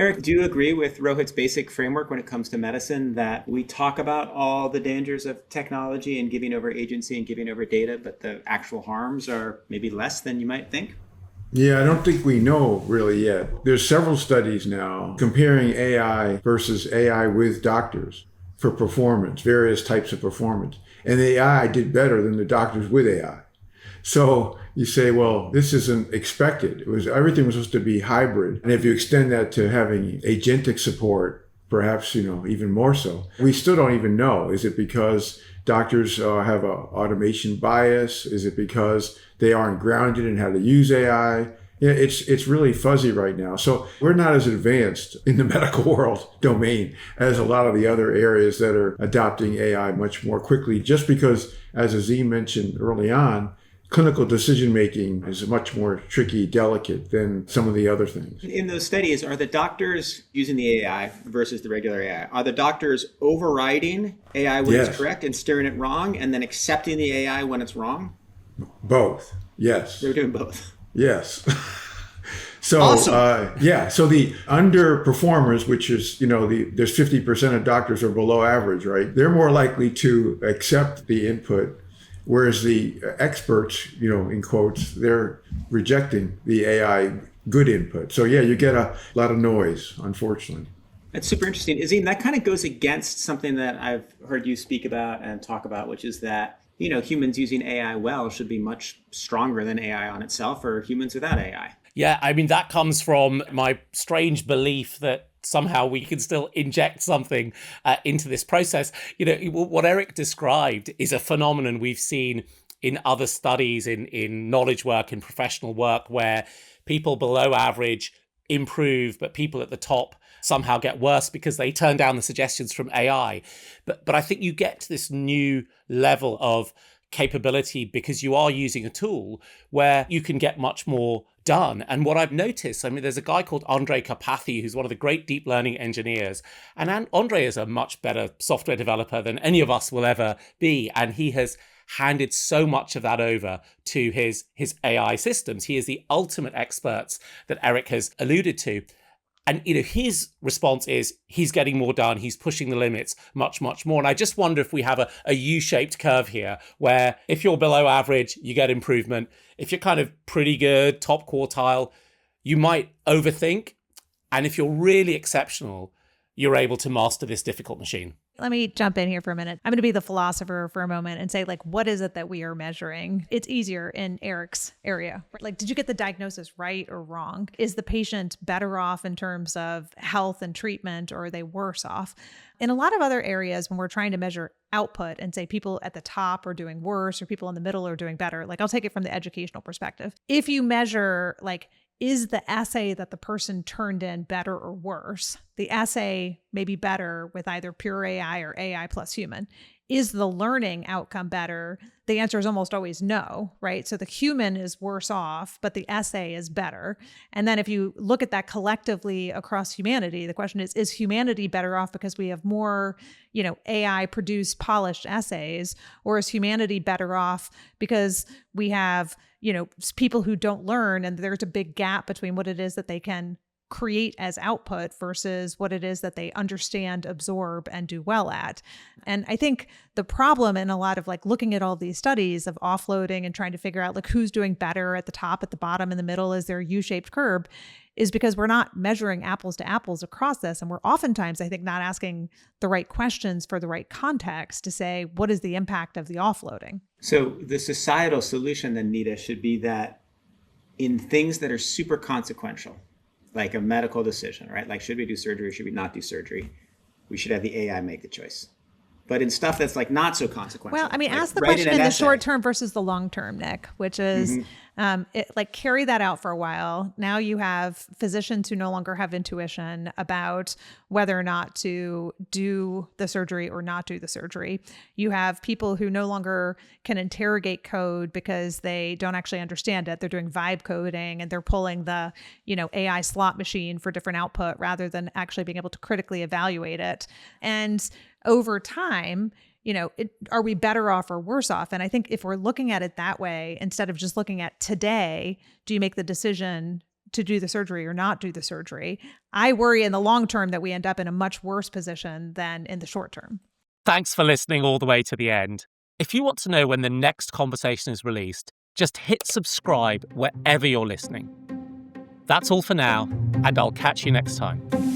Eric, do you agree with Rohit's basic framework when it comes to medicine that we talk about all the dangers of technology and giving over agency and giving over data, but the actual harms are maybe less than you might think? Yeah, I don't think we know really yet. There's several studies now comparing AI versus AI with doctors for performance, various types of performance. And the AI did better than the doctors with AI. So you say, well, this isn't expected. Everything was supposed to be hybrid. And if you extend that to having agentic support, perhaps, even more so, we still don't even know. Is it because doctors have a automation bias? Is it because they aren't grounded in how to use AI? Yeah, it's really fuzzy right now. So we're not as advanced in the medical world domain as a lot of the other areas that are adopting AI much more quickly, just because, as Azeem mentioned early on, clinical decision making is much more tricky, delicate than some of the other things. In those studies, are the doctors using the AI versus the regular AI? Are the doctors overriding AI when it's Yes, correct and steering it wrong and then accepting the AI when it's wrong? both. Yes, They're doing both. yes. So, Awesome. yeah, so the underperformers, which is, there's 50% of doctors are below average, right? They're more likely to accept the input, whereas the experts, in quotes, they're rejecting the AI good input. So, yeah, you get a lot of noise, unfortunately. That's super interesting. Azim, that kind of goes against something that I've heard you speak about and talk about, which is that, humans using AI well should be much stronger than AI on itself or humans without AI. Yeah, I mean, that comes from my strange belief that somehow we can still inject something into this process. What Eric described is a phenomenon we've seen in other studies in knowledge work and professional work where people below average improve, but people at the top somehow get worse because they turn down the suggestions from AI. But I think you get to this new level of capability because you are using a tool where you can get much more done. And what I've noticed, there's a guy called Andrej Karpathy, who's one of the great deep learning engineers. And Andre is a much better software developer than any of us will ever be. And he has handed so much of that over to his AI systems. He is the ultimate experts that Eric has alluded to. And his response is he's getting more done. He's pushing the limits much, much more. And I just wonder if we have a U-shaped curve here, where if you're below average, you get improvement. If you're kind of pretty good, top quartile, you might overthink. And if you're really exceptional, you're able to master this difficult machine. Let me jump in here for a minute. I'm going to be the philosopher for a moment and say, what is it that we are measuring? It's easier in Eric's area. Did you get the diagnosis right or wrong? Is the patient better off in terms of health and treatment, or are they worse off? In a lot of other areas, when we're trying to measure output and say people at the top are doing worse or people in the middle are doing better, I'll take it from the educational perspective. If you measure, is the essay that the person turned in better or worse? The essay may be better with either pure AI or AI plus human. Is the learning outcome better? The answer is almost always no, right? So the human is worse off, but the essay is better. And then if you look at that collectively across humanity, the question is humanity better off because we have more, AI produced polished essays, or is humanity better off because we have, people who don't learn and there's a big gap between what it is that they can create as output versus what it is that they understand, absorb, and do well at. And I think the problem in a lot of looking at all these studies of offloading and trying to figure out who's doing better at the top, at the bottom, in the middle, is there a U-shaped curve, is because we're not measuring apples to apples across this. And we're oftentimes, I think, not asking the right questions for the right context to say, what is the impact of the offloading? So the societal solution then, Nita, should be that in things that are super consequential, like a medical decision, right? Should we do surgery? Should we not do surgery? We should have the AI make the choice. But in stuff that's not so consequential. Well, ask the question in the short term versus the long term, Nick, which is carry that out for a while. Now you have physicians who no longer have intuition about whether or not to do the surgery or not do the surgery. You have people who no longer can interrogate code because they don't actually understand it. They're doing vibe coding and they're pulling the, AI slot machine for different output rather than actually being able to critically evaluate it. And over time, are we better off or worse off? And I think if we're looking at it that way, instead of just looking at today, do you make the decision to do the surgery or not do the surgery. I worry in the long term that we end up in a much worse position than in the short term. Thanks for listening all the way to the end. If you want to know when the next conversation is released, just hit subscribe wherever you're listening. That's all for now, and I'll catch you next time.